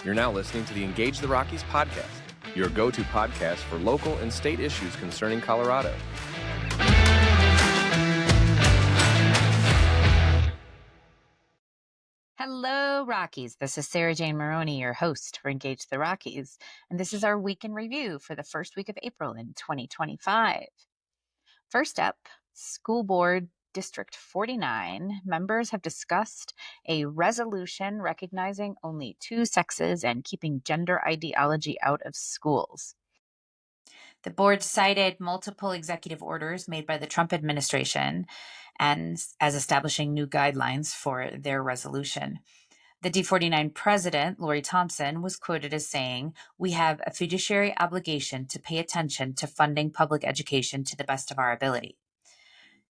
You're now listening to the Engage the Rockies podcast, your go-to podcast for local and state issues concerning Colorado. Hello, Rockies. This is Sarah Jane Maroney, your host for Engage the Rockies, and this is our week in review for the first week of April in 2025. First up, School Board District 49 members have discussed a resolution recognizing only two sexes and keeping gender ideology out of schools. The board cited multiple executive orders made by the Trump administration and as establishing new guidelines for their resolution. The D49 president, Lori Thompson, was quoted as saying, "We have a fiduciary obligation to pay attention to funding public education to the best of our ability."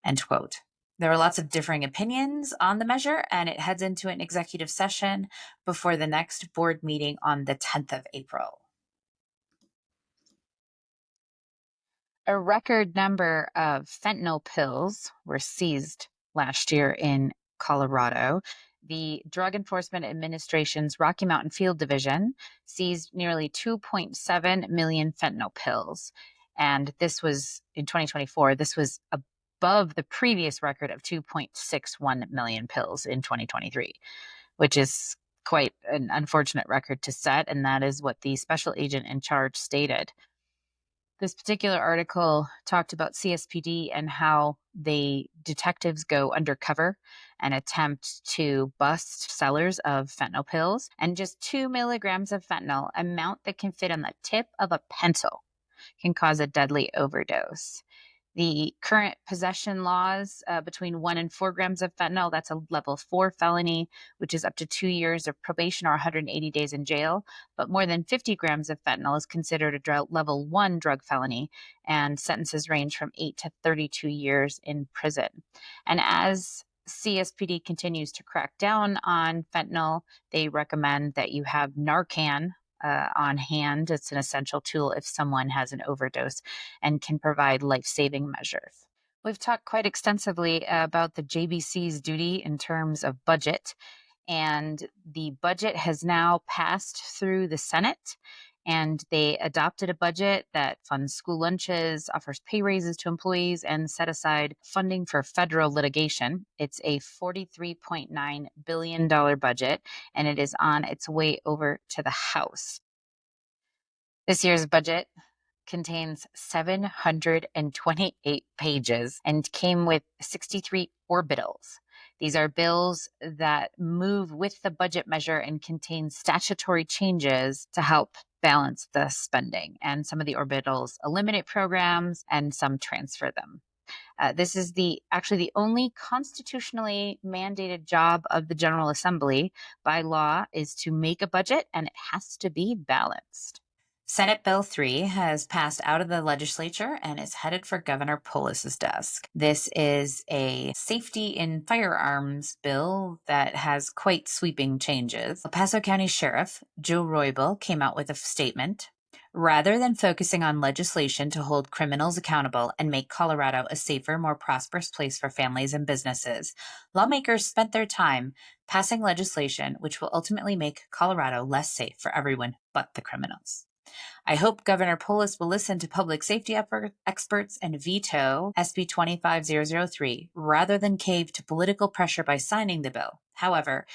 End quote. There are lots of differing opinions on the measure, and it heads into an executive session before the next board meeting on the 10th of April. A record number of fentanyl pills were seized last year in Colorado. The Drug Enforcement Administration's Rocky Mountain Field Division seized nearly 2.7 million fentanyl pills. And this was in 2024. This was above the previous record of 2.61 million pills in 2023, which is quite an unfortunate record to set. And that is what the special agent in charge stated. This particular article talked about CSPD and how detectives go undercover and attempt to bust sellers of fentanyl pills. And just 2 milligrams of fentanyl, amount that can fit on the tip of a pencil, can cause a deadly overdose. The current possession laws between 1 and 4 grams of fentanyl, that's a level 4 felony, which is up to 2 years of probation or 180 days in jail. But more than 50 grams of fentanyl is considered a level 1 drug felony, and sentences range from 8 to 32 years in prison. And as CSPD continues to crack down on fentanyl, they recommend that you have Narcan on hand. It's an essential tool if someone has an overdose and can provide life-saving measures. We've talked quite extensively about the JBC's duty in terms of budget, and the budget has now passed through the Senate, and they adopted a budget that funds school lunches, offers pay raises to employees, and set aside funding for federal litigation. It's a $43.9 billion budget, and it is on its way over to the House. This year's budget contains 728 pages and came with 63 orbitals. These are bills that move with the budget measure and contain statutory changes to help balance the spending. And some of the orbitals eliminate programs and some transfer them. This is actually the only constitutionally mandated job of the General Assembly by law is to make a budget, and it has to be balanced. Senate Bill 3 has passed out of the legislature and is headed for Governor Polis's desk. This is a safety in firearms bill that has quite sweeping changes. El Paso County Sheriff Joe Roybal came out with a statement. Rather than focusing on legislation to hold criminals accountable and make Colorado a safer, more prosperous place for families and businesses, lawmakers spent their time passing legislation which will ultimately make Colorado less safe for everyone but the criminals. I hope Governor Polis will listen to public safety experts and veto SB 25003 rather than cave to political pressure by signing the bill. However,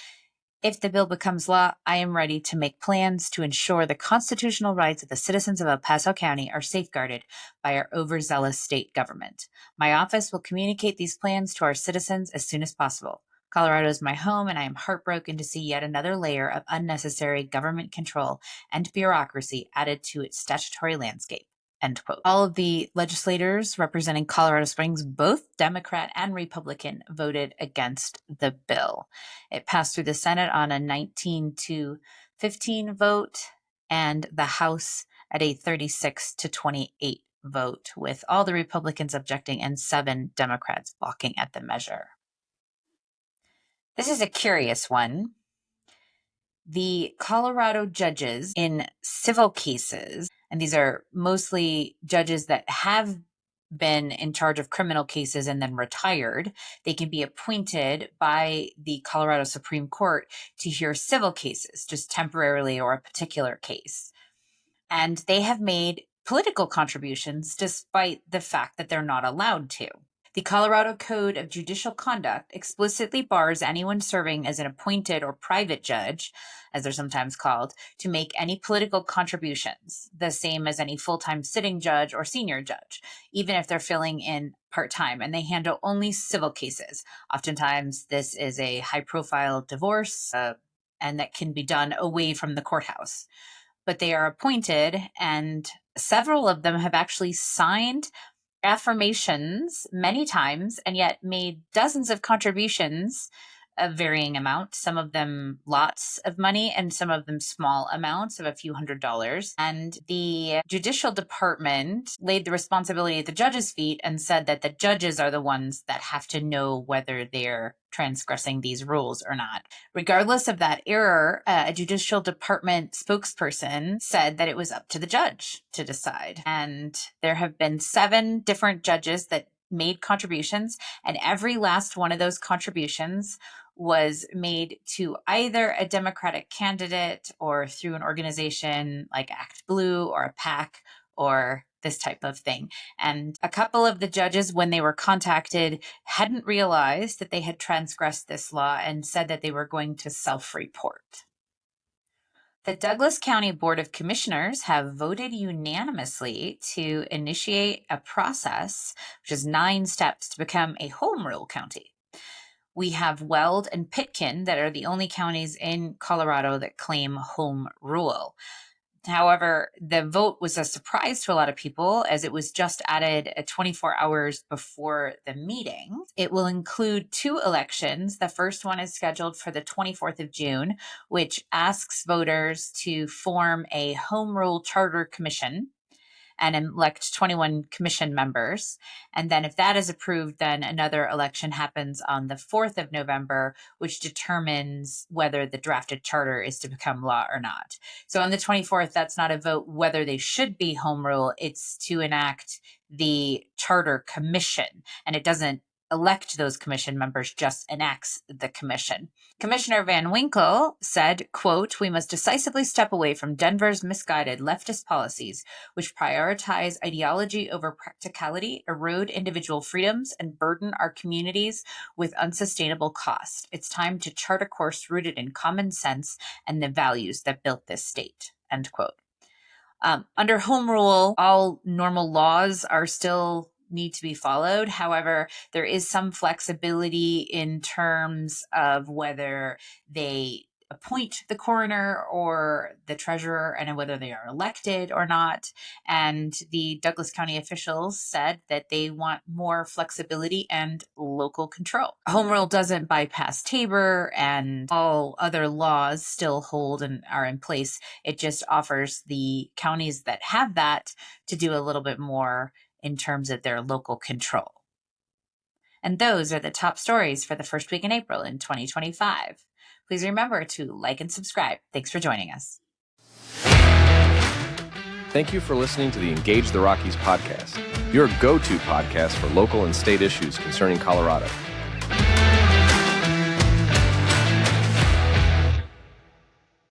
if the bill becomes law, I am ready to make plans to ensure the constitutional rights of the citizens of El Paso County are safeguarded by our overzealous state government. My office will communicate these plans to our citizens as soon as possible. Colorado is my home, and I am heartbroken to see yet another layer of unnecessary government control and bureaucracy added to its statutory landscape. End quote. All of the legislators representing Colorado Springs, both Democrat and Republican, voted against the bill. It passed through the Senate on a 19-15 vote and the House at a 36-28 vote, with all the Republicans objecting and 7 Democrats balking at the measure. This is a curious one. The Colorado judges in civil cases, and these are mostly judges that have been in charge of criminal cases and then retired, they can be appointed by the Colorado Supreme Court to hear civil cases, just temporarily or a particular case. And they have made political contributions despite the fact that they're not allowed to. The Colorado Code of Judicial Conduct explicitly bars anyone serving as an appointed or private judge, as they're sometimes called, to make any political contributions, the same as any full-time sitting judge or senior judge, even if they're filling in part-time, and they handle only civil cases. Oftentimes, this is a high-profile divorce, and that can be done away from the courthouse. But they are appointed, and several of them have actually signed affirmations many times and yet made dozens of contributions of varying amounts, some of them lots of money and some of them small amounts of a few $100s. And the judicial department laid the responsibility at the judges' feet and said that the judges are the ones that have to know whether they're transgressing these rules or not. Regardless of that error, a judicial department spokesperson said that it was up to the judge to decide. And there have been 7 different judges that made contributions, and every last one of those contributions was made to either a Democratic candidate or through an organization like Act Blue or a PAC or this type of thing. And a couple of the judges, when they were contacted, hadn't realized that they had transgressed this law and said that they were going to self-report. The Douglas County Board of Commissioners have voted unanimously to initiate a process, which is 9 steps to become a home rule county. We have Weld and Pitkin that are the only counties in Colorado that claim home rule. However, the vote was a surprise to a lot of people as it was just added 24 hours before the meeting. It will include 2 elections. The first one is scheduled for the 24th of June, which asks voters to form a home rule charter commission and elect 21 commission members. And then if that is approved, then another election happens on the 4th of November, which determines whether the drafted charter is to become law or not. So on the 24th, that's not a vote whether they should be home rule, it's to enact the charter commission. And it doesn't elect those commission members, just enacts the commission. Commissioner Van Winkle said, quote, "We must decisively step away from Denver's misguided leftist policies, which prioritize ideology over practicality, erode individual freedoms, and burden our communities with unsustainable cost. It's time to chart a course rooted in common sense and the values that built this state," end quote. Under home rule, all normal laws are still need to be followed. However, there is some flexibility in terms of whether they appoint the coroner or the treasurer and whether they are elected or not. And the Douglas County officials said that they want more flexibility and local control. Home rule doesn't bypass Tabor, and all other laws still hold and are in place. It just offers the counties that have that to do a little bit more in terms of their local control. And those are the top stories for the first week in April in 2025. Please remember to like and subscribe. Thanks for joining us. Thank you for listening to the Engage the Rockies podcast, your go-to podcast for local and state issues concerning Colorado.